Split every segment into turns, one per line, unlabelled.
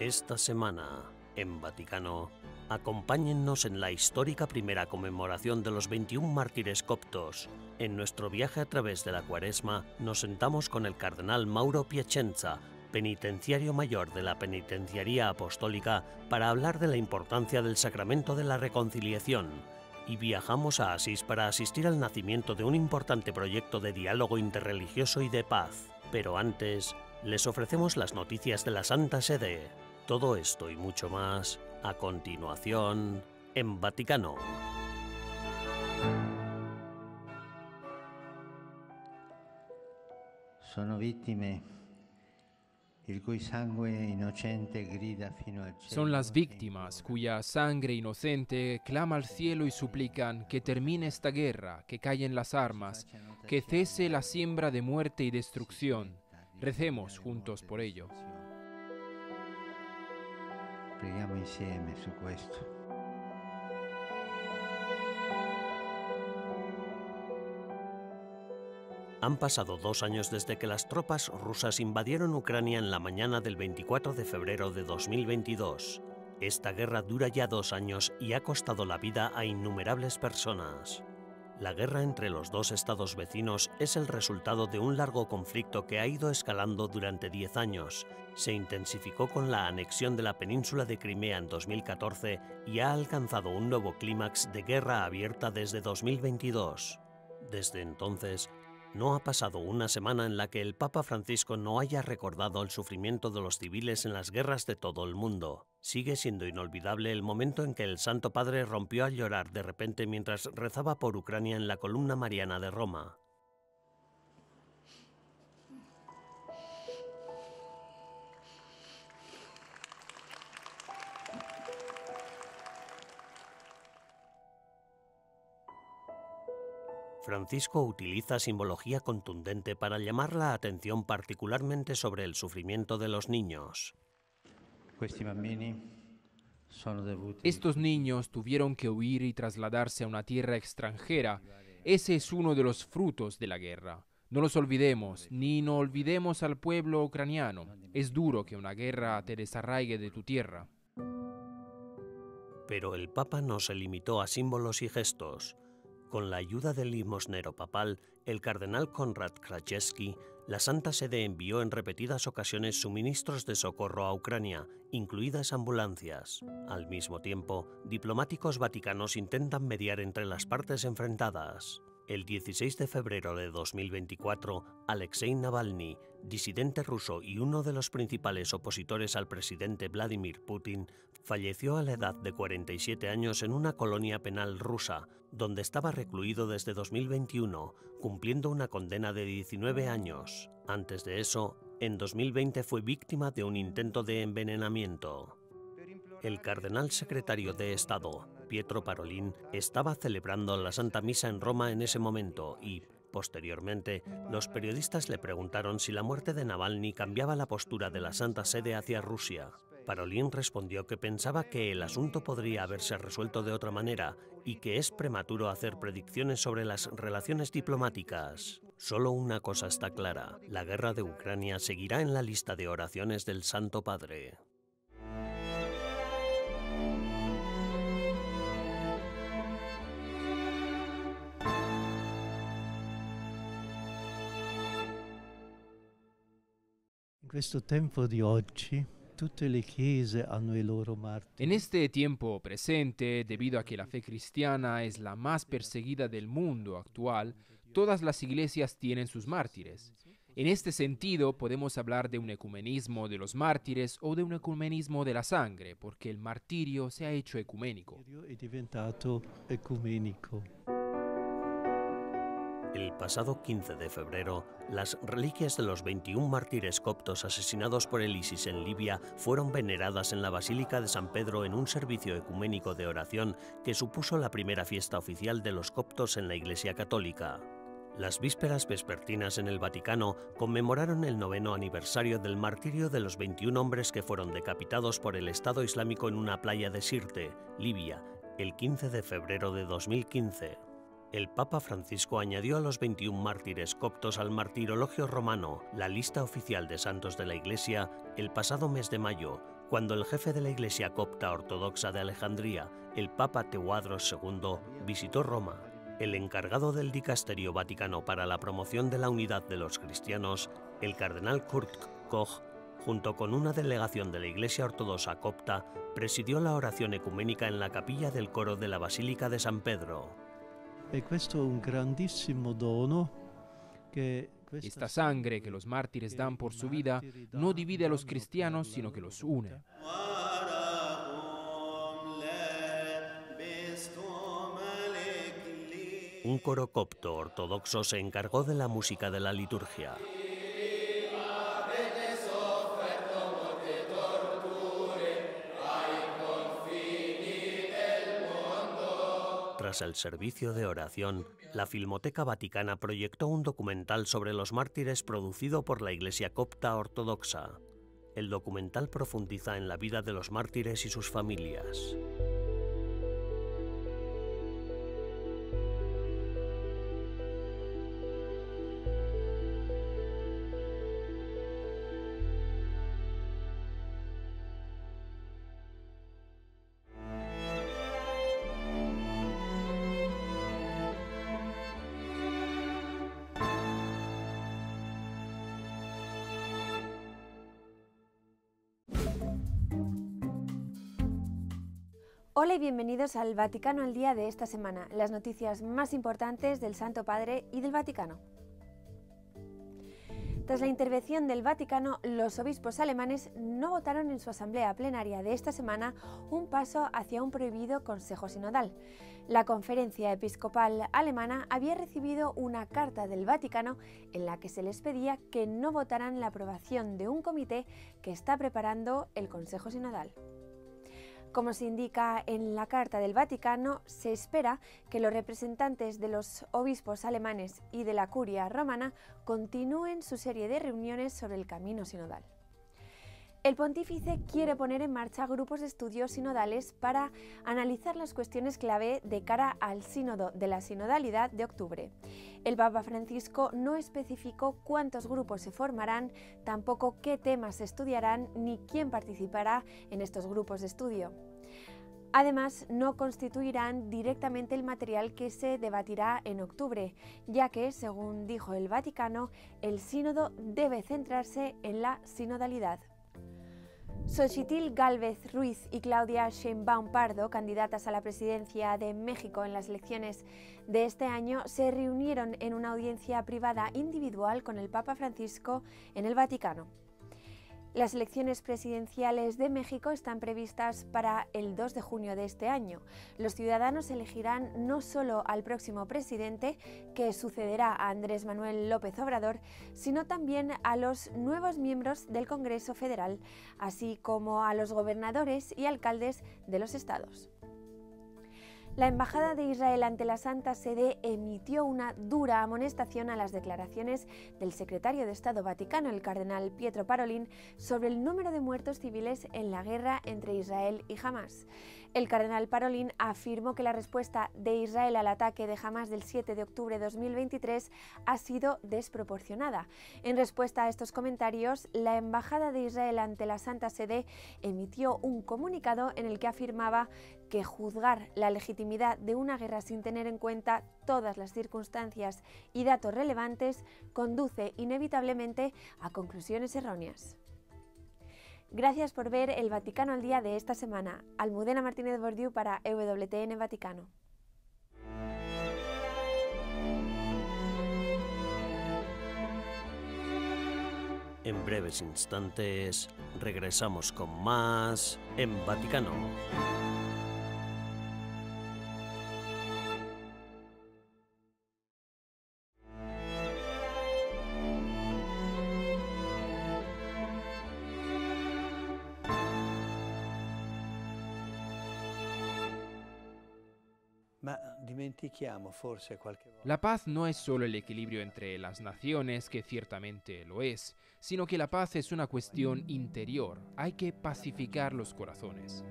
Esta semana, en Vaticano, acompáñennos en la histórica primera conmemoración de los 21 mártires coptos. En nuestro viaje a través de la Cuaresma, nos sentamos con el cardenal Mauro Piacenza, penitenciario mayor de la Penitenciaría Apostólica, para hablar de la importancia del sacramento de la reconciliación, y viajamos a Asís para asistir al nacimiento de un importante proyecto de diálogo interreligioso y de paz. Pero antes, les ofrecemos las noticias de la Santa Sede. Todo esto y mucho más, a continuación, en Vaticano.
Son las víctimas cuya sangre inocente clama al cielo y suplican que termine esta guerra, que callen las armas, que cese la siembra de muerte y destrucción. Recemos juntos por ello.
Preghiamo insieme su questo.
Han pasado 2 años desde que las tropas rusas invadieron Ucrania en la mañana del 24 de febrero de 2022. Esta guerra dura ya 2 años y ha costado la vida a innumerables personas. La guerra entre los dos estados vecinos es el resultado de un largo conflicto que ha ido escalando durante 10 años. Se intensificó con la anexión de la península de Crimea en 2014 y ha alcanzado un nuevo clímax de guerra abierta desde 2022. Desde entonces, no ha pasado una semana en la que el Papa Francisco no haya recordado el sufrimiento de los civiles en las guerras de todo el mundo. Sigue siendo inolvidable el momento en que el Santo Padre rompió a llorar de repente mientras rezaba por Ucrania en la Columna Mariana de Roma. Francisco utiliza simbología contundente para llamar la atención particularmente sobre el sufrimiento de los niños.
Estos niños tuvieron que huir y trasladarse a una tierra extranjera. Ese es uno de los frutos de la guerra. No los olvidemos, ni no olvidemos al pueblo ucraniano. Es duro que una guerra te desarraigue de tu tierra.
Pero el Papa no se limitó a símbolos y gestos. Con la ayuda del limosnero papal, el cardenal Konrad Krajewski, la Santa Sede envió en repetidas ocasiones suministros de socorro a Ucrania, incluidas ambulancias. Al mismo tiempo, diplomáticos vaticanos intentan mediar entre las partes enfrentadas. El 16 de febrero de 2024, Alexei Navalny, disidente ruso y uno de los principales opositores al presidente Vladimir Putin, falleció a la edad de 47 años en una colonia penal rusa, donde estaba recluido desde 2021, cumpliendo una condena de 19 años. Antes de eso, en 2020 fue víctima de un intento de envenenamiento. El cardenal secretario de Estado, Pietro Parolin, estaba celebrando la Santa Misa en Roma en ese momento y, posteriormente, los periodistas le preguntaron si la muerte de Navalny cambiaba la postura de la Santa Sede hacia Rusia. Parolin respondió que pensaba que el asunto podría haberse resuelto de otra manera y que es prematuro hacer predicciones sobre las relaciones diplomáticas. Solo una cosa está clara: la guerra de Ucrania seguirá en la lista de oraciones del Santo Padre.
En este tiempo presente, debido a que la fe cristiana es la más perseguida del mundo actual, todas las iglesias tienen sus mártires. En este sentido, podemos hablar de un ecumenismo de los mártires o de un ecumenismo de la sangre, porque el martirio se ha hecho ecuménico.
El pasado 15 de febrero, las reliquias de los 21 mártires coptos asesinados por el ISIS en Libia fueron veneradas en la Basílica de San Pedro en un servicio ecuménico de oración que supuso la primera fiesta oficial de los coptos en la Iglesia Católica. Las vísperas vespertinas en el Vaticano conmemoraron el 9º aniversario del martirio de los 21 hombres que fueron decapitados por el Estado Islámico en una playa de Sirte, Libia, el 15 de febrero de 2015. El Papa Francisco añadió a los 21 mártires coptos al Martirologio Romano, la lista oficial de santos de la Iglesia, el pasado mes de mayo, Cuando el jefe de la Iglesia copta ortodoxa de Alejandría, el Papa Tewodros II, visitó Roma, el encargado del dicasterio vaticano para la promoción de la unidad de los cristianos, el cardenal Kurt Koch, junto con una delegación de la Iglesia ortodoxa copta, presidió la oración ecuménica en la capilla del coro de la Basílica de San Pedro.
Esta sangre que los mártires dan por su vida no divide a los cristianos, sino que los une.
Un coro copto ortodoxo se encargó de la música de la liturgia. Tras el servicio de oración, la Filmoteca Vaticana proyectó un documental sobre los mártires producido por la Iglesia copta ortodoxa. El documental profundiza en la vida de los mártires y sus familias.
Hola y bienvenidos al Vaticano al Día de esta semana, las noticias más importantes del Santo Padre y del Vaticano. Tras la intervención del Vaticano, los obispos alemanes no votaron en su asamblea plenaria de esta semana un paso hacia un prohibido Consejo Sinodal. La Conferencia Episcopal Alemana había recibido una carta del Vaticano en la que se les pedía que no votaran la aprobación de un comité que está preparando el Consejo Sinodal. Como se indica en la Carta del Vaticano, se espera que los representantes de los obispos alemanes y de la Curia romana continúen su serie de reuniones sobre el camino sinodal. El pontífice quiere poner en marcha grupos de estudios sinodales para analizar las cuestiones clave de cara al sínodo de la sinodalidad de octubre. El Papa Francisco no especificó cuántos grupos se formarán, tampoco qué temas se estudiarán ni quién participará en estos grupos de estudio. Además, no constituirán directamente el material que se debatirá en octubre, ya que, según dijo el Vaticano, el sínodo debe centrarse en la sinodalidad. Xochitl Gálvez Ruiz y Claudia Sheinbaum Pardo, candidatas a la presidencia de México en las elecciones de este año, se reunieron en una audiencia privada individual con el Papa Francisco en el Vaticano. Las elecciones presidenciales de México están previstas para el 2 de junio de este año. Los ciudadanos elegirán no solo al próximo presidente, que sucederá a Andrés Manuel López Obrador, sino también a los nuevos miembros del Congreso Federal, así como a los gobernadores y alcaldes de los estados. La Embajada de Israel ante la Santa Sede emitió una dura amonestación a las declaraciones del secretario de Estado Vaticano, el cardenal Pietro Parolin, sobre el número de muertos civiles en la guerra entre Israel y Hamás. El cardenal Parolin afirmó que la respuesta de Israel al ataque de Hamás del 7 de octubre de 2023 ha sido desproporcionada. En respuesta a estos comentarios, la Embajada de Israel ante la Santa Sede emitió un comunicado en el que afirmaba que juzgar la legitimidad de una guerra sin tener en cuenta todas las circunstancias y datos relevantes conduce inevitablemente a conclusiones erróneas. Gracias por ver el Vaticano al Día de esta semana. Almudena Martínez Bordiú para EWTN Vaticano.
En breves instantes regresamos con más en Vaticano.
La paz no es solo el equilibrio entre las naciones, que ciertamente lo es, sino que la paz es una cuestión interior. Hay que pacificar los corazones.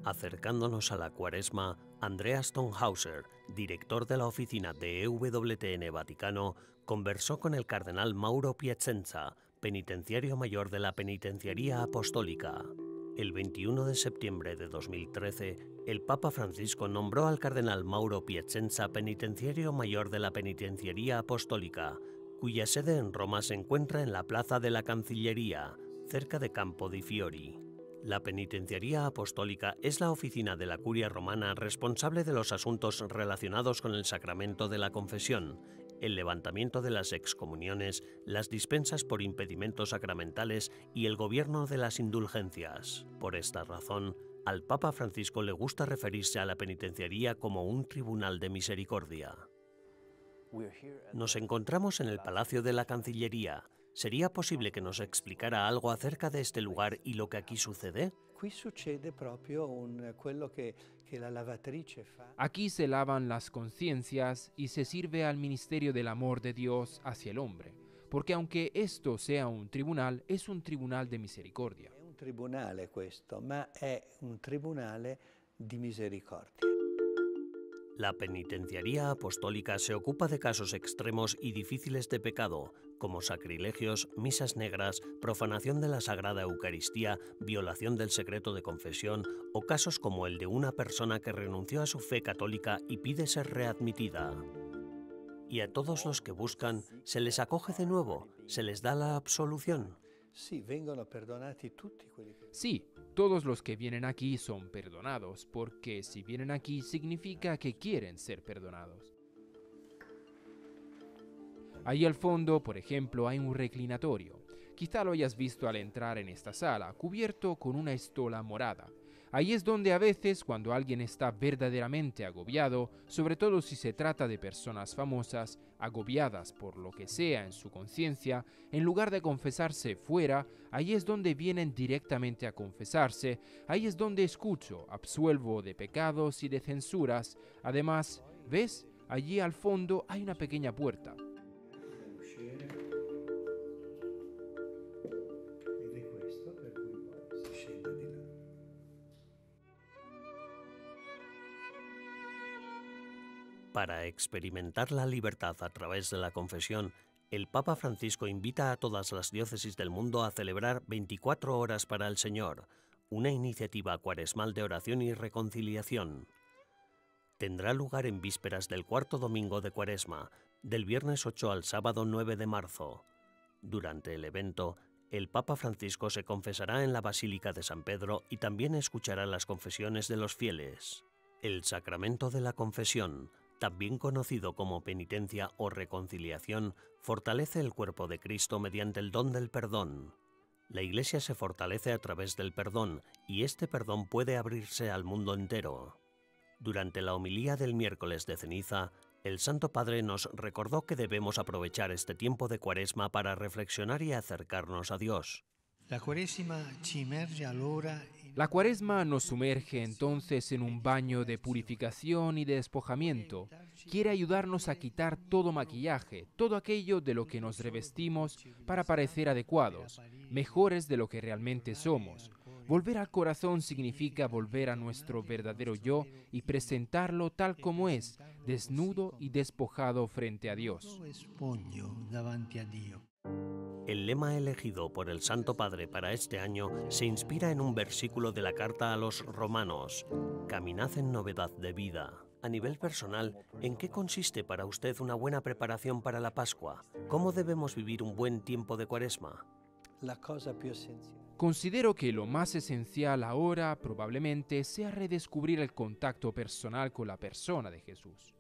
Acercándonos a la Cuaresma, Andreas Tonhauser, director de la oficina de EWTN Vaticano, conversó con el cardenal Mauro Piacenza, penitenciario mayor de la Penitenciaría Apostólica. El 21 de septiembre de 2013, el Papa Francisco nombró al cardenal Mauro Piacenza penitenciario mayor de la Penitenciaría Apostólica, cuya sede en Roma se encuentra en la Plaza de la Cancillería, cerca de Campo di Fiori. La Penitenciaría Apostólica es la oficina de la Curia Romana responsable de los asuntos relacionados con el sacramento de la confesión, el levantamiento de las excomuniones, las dispensas por impedimentos sacramentales y el gobierno de las indulgencias. Por esta razón, al Papa Francisco le gusta referirse a la penitenciaría como un tribunal de misericordia. Nos encontramos en el Palacio de la Cancillería. ¿Sería posible que nos explicara algo acerca de este lugar y lo que aquí sucede?
Aquí se lavan las conciencias y se sirve al ministerio del amor de Dios hacia el hombre, porque aunque esto sea un tribunal, es un tribunal de misericordia.
Es un tribunale questo, ma è un tribunale di misericordia.
La penitenciaría apostólica se ocupa de casos extremos y difíciles de pecado, como sacrilegios, misas negras, profanación de la Sagrada Eucaristía, violación del secreto de confesión o casos como el de una persona que renunció a su fe católica y pide ser readmitida. Y a todos los que buscan, ¿se les acoge de nuevo? ¿Se les da la absolución?
Sí, vengono perdonati tutti quelli che...
Sí, todos los que vienen aquí son perdonados, porque si vienen aquí significa que quieren ser perdonados. Ahí al fondo, por ejemplo, hay un reclinatorio. Quizá lo hayas visto al entrar en esta sala, cubierto con una estola morada. Ahí es donde a veces, cuando alguien está verdaderamente agobiado, sobre todo si se trata de personas famosas, agobiadas por lo que sea en su conciencia, en lugar de confesarse fuera, ahí es donde vienen directamente a confesarse, ahí es donde escucho, absuelvo de pecados y de censuras. Además, ¿ves? Allí al fondo hay una pequeña puerta.
Para experimentar la libertad a través de la confesión, el Papa Francisco invita a todas las diócesis del mundo a celebrar 24 horas para el Señor, una iniciativa cuaresmal de oración y reconciliación. Tendrá lugar en vísperas del cuarto domingo de Cuaresma, del viernes 8 al sábado 9 de marzo. Durante el evento, el Papa Francisco se confesará en la Basílica de San Pedro y también escuchará las confesiones de los fieles. El sacramento de la confesión, también conocido como penitencia o reconciliación, fortalece el cuerpo de Cristo mediante el don del perdón. La Iglesia se fortalece a través del perdón y este perdón puede abrirse al mundo entero. Durante la homilía del miércoles de ceniza, el Santo Padre nos recordó que debemos aprovechar este tiempo de Cuaresma para reflexionar y acercarnos a Dios.
La Cuaresma nos sumerge entonces en un baño de purificación y de despojamiento. Quiere ayudarnos a quitar todo maquillaje, todo aquello de lo que nos revestimos para parecer adecuados, mejores de lo que realmente somos. Volver al corazón significa volver a nuestro verdadero yo y presentarlo tal como es, desnudo y despojado frente a Dios.
El lema elegido por el Santo Padre para este año se inspira en un versículo de la carta a los romanos: caminad en novedad de vida. A nivel personal, ¿en qué consiste para usted una buena preparación para la Pascua? ¿Cómo debemos vivir un buen tiempo de Cuaresma?
Considero que lo más esencial ahora probablemente sea redescubrir el contacto personal con la persona de Jesús.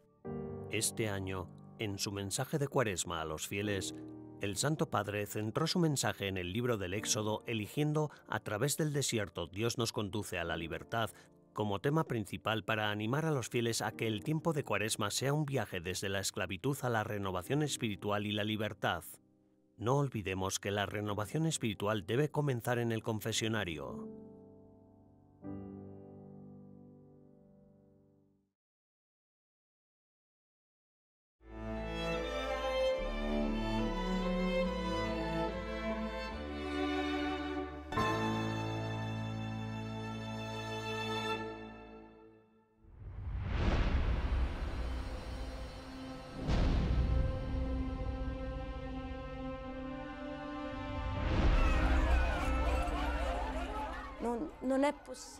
Este año, en su mensaje de Cuaresma a los fieles, el Santo Padre centró su mensaje en el libro del Éxodo, eligiendo a través del desierto Dios nos conduce a la libertad como tema principal para animar a los fieles a que el tiempo de Cuaresma sea un viaje desde la esclavitud a la renovación espiritual y la libertad. No olvidemos que la renovación espiritual debe comenzar en el confesionario.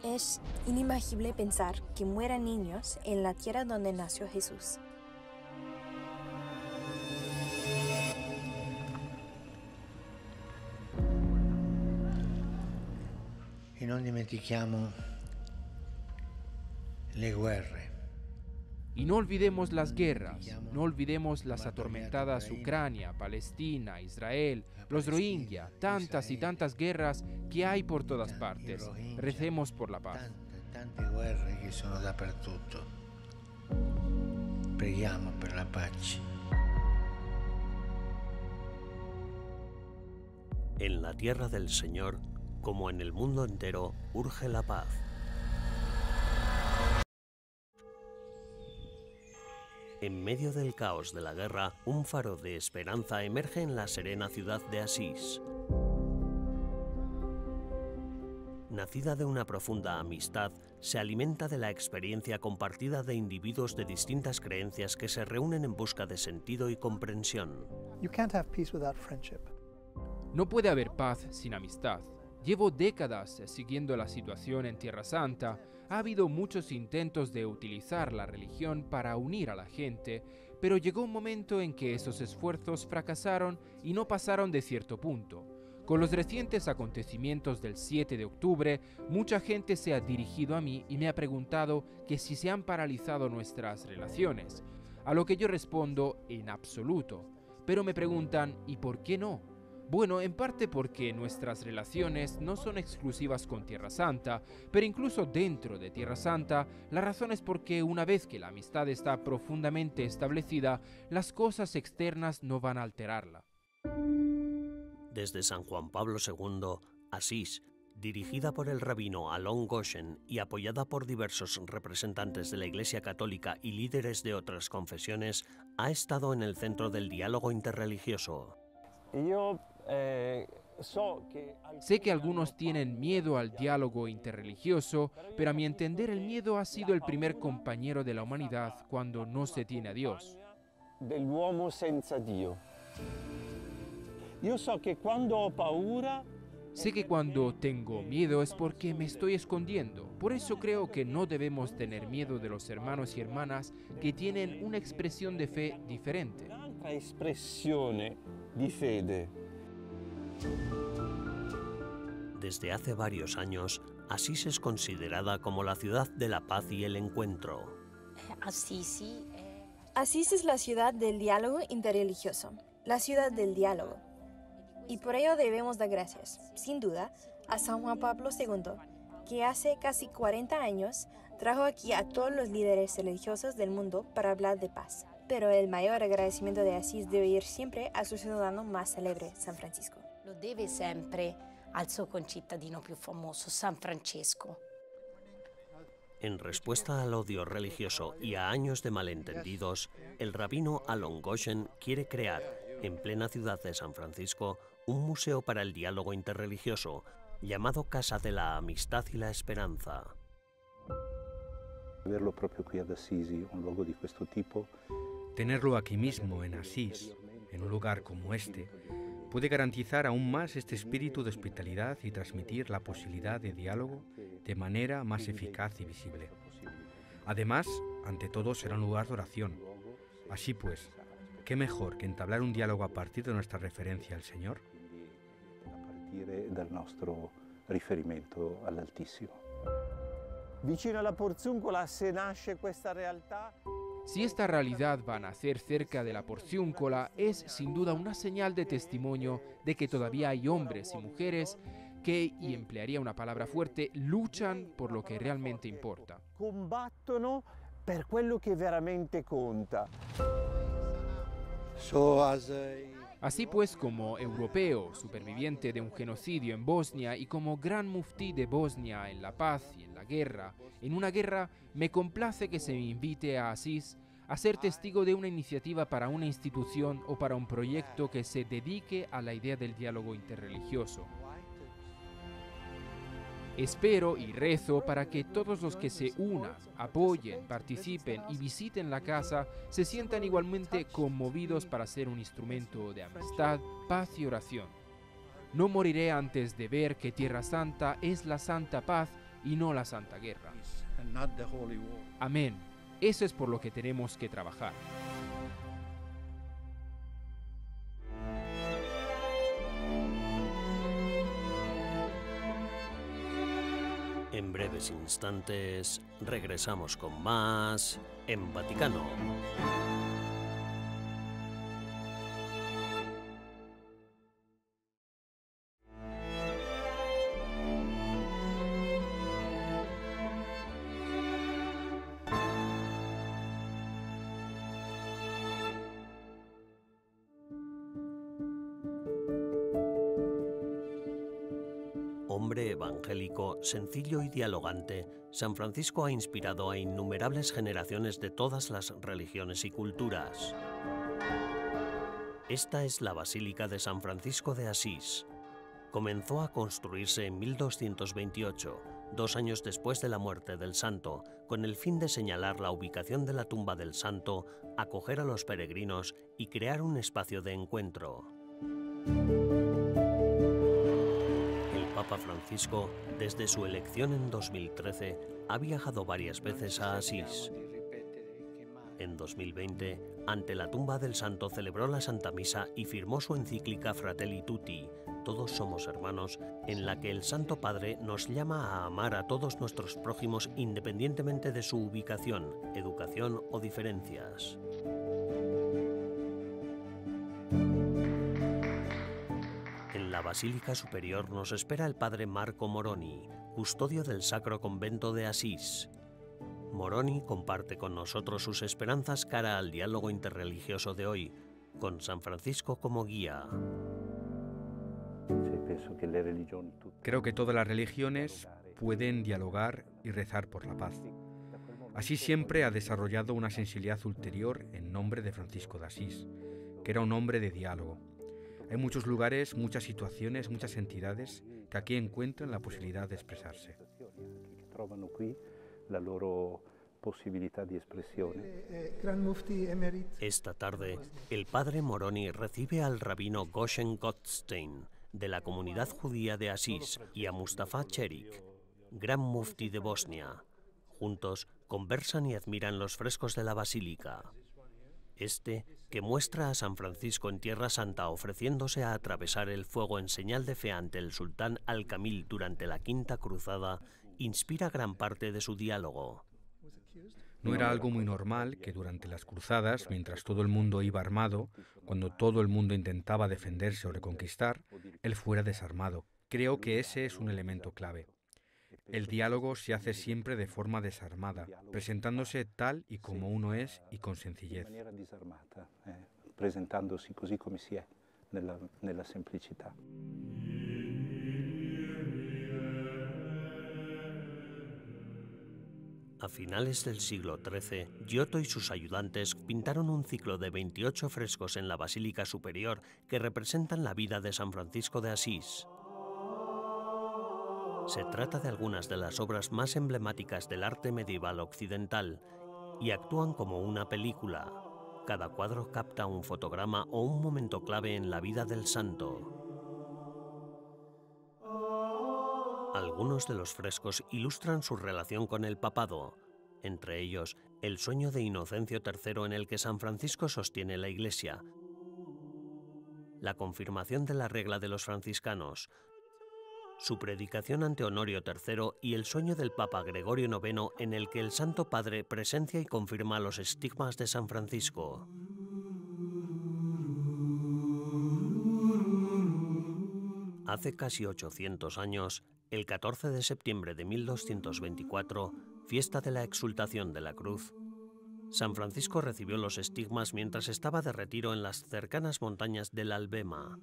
Es inimaginable pensar que mueran niños en la tierra donde nació Jesús.
E non dimentichiamo le guerre.
Y no olvidemos las guerras, no olvidemos las atormentadas Ucrania, Palestina, Israel, los Rohingya, tantas y tantas guerras que hay por todas partes. Recemos por la paz.
Tante guerre che sono dappertutto. Preghiamo per la pace.
En la tierra del Señor, como en el mundo entero, urge la paz. En medio del caos de la guerra, un faro de esperanza emerge en la serena ciudad de Asís. Nacida de una profunda amistad, se alimenta de la experiencia compartida de individuos de distintas creencias que se reúnen en busca de sentido y comprensión.
You can't have peace without friendship.
No puede haber paz sin amistad. Llevo décadas siguiendo la situación en Tierra Santa. Ha habido muchos intentos de utilizar la religión para unir a la gente, pero llegó un momento en que esos esfuerzos fracasaron y no pasaron de cierto punto. Con los recientes acontecimientos del 7 de octubre, mucha gente se ha dirigido a mí y me ha preguntado que si se han paralizado nuestras relaciones, a lo que yo respondo en absoluto. Pero me preguntan, ¿y por qué no? Bueno, en parte porque nuestras relaciones no son exclusivas con Tierra Santa, pero incluso dentro de Tierra Santa, la razón es porque una vez que la amistad está profundamente establecida, las cosas externas no van a alterarla.
Desde San Juan Pablo II, Asís, dirigida por el rabino Alon Goshen y apoyada por diversos representantes de la Iglesia Católica y líderes de otras confesiones, ha estado en el centro del diálogo interreligioso.
Sé que algunos tienen miedo al diálogo interreligioso, pero a mi entender el miedo ha sido el primer compañero de la humanidad cuando no se tiene a Dios.
Dell'uomo senza Dio. Io so che quando ho paura.
Sé que cuando tengo miedo es porque me estoy escondiendo. Por eso creo que no debemos tener miedo de los hermanos y hermanas que tienen una expresión de fe diferente.
Un'altra espressione di fede.
Desde hace varios años, Asís es considerada como la ciudad de la paz y el encuentro.
Asís es la ciudad del diálogo interreligioso, la ciudad del diálogo. Y por ello debemos dar gracias, sin duda, a San Juan Pablo II, que hace casi 40 años trajo aquí a todos los líderes religiosos del mundo para hablar de paz. Pero el mayor agradecimiento de Asís debe ir siempre a su ciudadano más célebre, San Francisco.
Lo deve sempre al suo concittadino più famoso, San Francesco.
En respuesta al odio religioso y a años de malentendidos, el rabino Alon Goshen quiere crear, en plena ciudad de San Francisco, un museo para el diálogo interreligioso, llamado Casa de la Amistad y la Esperanza.
Verlo proprio qui ad Assisi, un luogo di questo tipo.
Tenerlo aquí mismo, en Asís, en un lugar como este, puede garantizar aún más este espíritu de hospitalidad y transmitir la posibilidad de diálogo de manera más eficaz y visible. Además, ante todo será un lugar de oración. Así pues, ¿qué mejor que entablar un diálogo a partir de nuestra referencia al Señor?
A partire dal nostro riferimento all'Altissimo.
Vicino alla Porziuncola, se nasce questa realtà.
Si esta realidad va a nacer cerca de la Porciúncula, es sin duda una señal de testimonio de que todavía hay hombres y mujeres que, y emplearía una palabra fuerte, luchan por lo que realmente importa.
Combattono per quello che veramente conta.
Así pues, como europeo, superviviente de un genocidio en Bosnia y como gran muftí de Bosnia en la paz y en la guerra, en una guerra, me complace que se me invite a Asís a ser testigo de una iniciativa para una institución o para un proyecto que se dedique a la idea del diálogo interreligioso. Espero y rezo para que todos los que se unan, apoyen, participen y visiten la casa se sientan igualmente conmovidos para ser un instrumento de amistad, paz y oración. No moriré antes de ver que Tierra Santa es la santa paz y no la santa guerra. Amén. Eso es por lo que tenemos que trabajar.
En breves instantes regresamos con más en Vaticano. Hombre evangélico, sencillo y dialogante, San Francisco ha inspirado a innumerables generaciones de todas las religiones y culturas. Esta es la Basílica de San Francisco de Asís. Comenzó a construirse en 1228, 2 años después de la muerte del santo, con el fin de señalar la ubicación de la tumba del santo, acoger a los peregrinos y crear un espacio de encuentro. Papa Francisco, desde su elección en 2013, ha viajado varias veces a Asís. En 2020, ante la tumba del santo celebró la Santa Misa y firmó su encíclica Fratelli Tutti, Todos somos hermanos, en la que el Santo Padre nos llama a amar a todos nuestros prójimos independientemente de su ubicación, educación o diferencias. En la Basílica Superior nos espera el Padre Marco Moroni, custodio del Sacro Convento de Asís. Moroni comparte con nosotros sus esperanzas cara al diálogo interreligioso de hoy, con San Francisco como guía.
Creo que todas las religiones pueden dialogar y rezar por la paz. Así siempre ha desarrollado una sensibilidad ulterior en nombre de Francisco de Asís, que era un hombre de diálogo. Hay muchos lugares, muchas situaciones, muchas entidades que aquí encuentran la posibilidad de expresarse.
Esta tarde, el Padre Moroni recibe al rabino Goshen Gottstein, de la comunidad judía de Asís, y a Mustafa Çelik, gran mufti de Bosnia. Juntos conversan y admiran los frescos de la basílica. Este, que muestra a San Francisco en Tierra Santa ofreciéndose a atravesar el fuego en señal de fe ante el sultán Al-Kamil durante la Quinta Cruzada, inspira gran parte de su diálogo.
No era algo muy normal que durante las cruzadas, mientras todo el mundo iba armado, cuando todo el mundo intentaba defenderse o reconquistar, él fuera desarmado. Creo que ese es un elemento clave. El diálogo se hace siempre de forma desarmada, presentándose tal y como uno es y con sencillez.
Presentándose così come si è, nella semplicità.
A finales del siglo XIII, Giotto y sus ayudantes pintaron un ciclo de 28 frescos en la Basílica Superior que representan la vida de San Francisco de Asís. Se trata de algunas de las obras más emblemáticas del arte medieval occidental y actúan como una película. Cada cuadro capta un fotograma o un momento clave en la vida del santo. Algunos de los frescos ilustran su relación con el papado, entre ellos el sueño de Inocencio III en el que San Francisco sostiene la Iglesia, la confirmación de la regla de los franciscanos, su predicación ante Honorio III y el sueño del Papa Gregorio IX en el que el Santo Padre presencia y confirma los estigmas de San Francisco. Hace casi 800 años, el 14 de septiembre de 1224, fiesta de la Exultación de la Cruz, San Francisco recibió los estigmas mientras estaba de retiro en las cercanas montañas del Albema.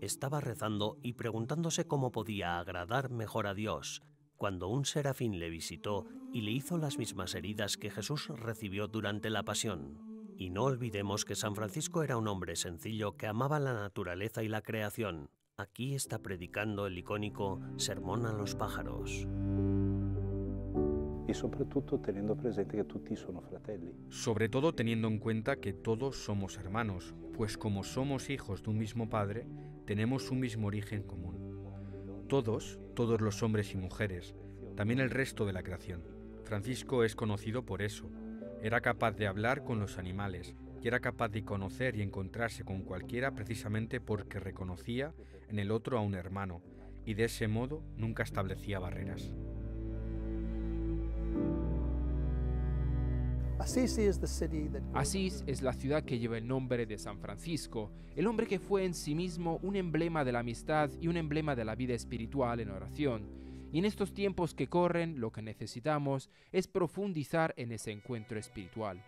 Estaba rezando y preguntándose cómo podía agradar mejor a Dios, cuando un serafín le visitó y le hizo las mismas heridas que Jesús recibió durante la pasión. Y no olvidemos que San Francisco era un hombre sencillo que amaba la naturaleza y la creación. Aquí está predicando el icónico Sermón a los pájaros.
Y sobre todo teniendo presente que tutti sono fratelli.
Sobre todo teniendo en cuenta que todos somos hermanos, pues como somos hijos de un mismo Padre, tenemos un mismo origen común. Todos los hombres y mujeres, también el resto de la creación. Francisco es conocido por eso. Era capaz de hablar con los animales y era capaz de conocer y encontrarse con cualquiera precisamente porque reconocía en el otro a un hermano y de ese modo nunca establecía barreras.
Asís es la ciudad que lleva el nombre de San Francisco, el hombre que fue en sí mismo un emblema de la amistad y un emblema de la vida espiritual en oración. Y en estos tiempos que corren, lo que necesitamos es profundizar en ese encuentro espiritual.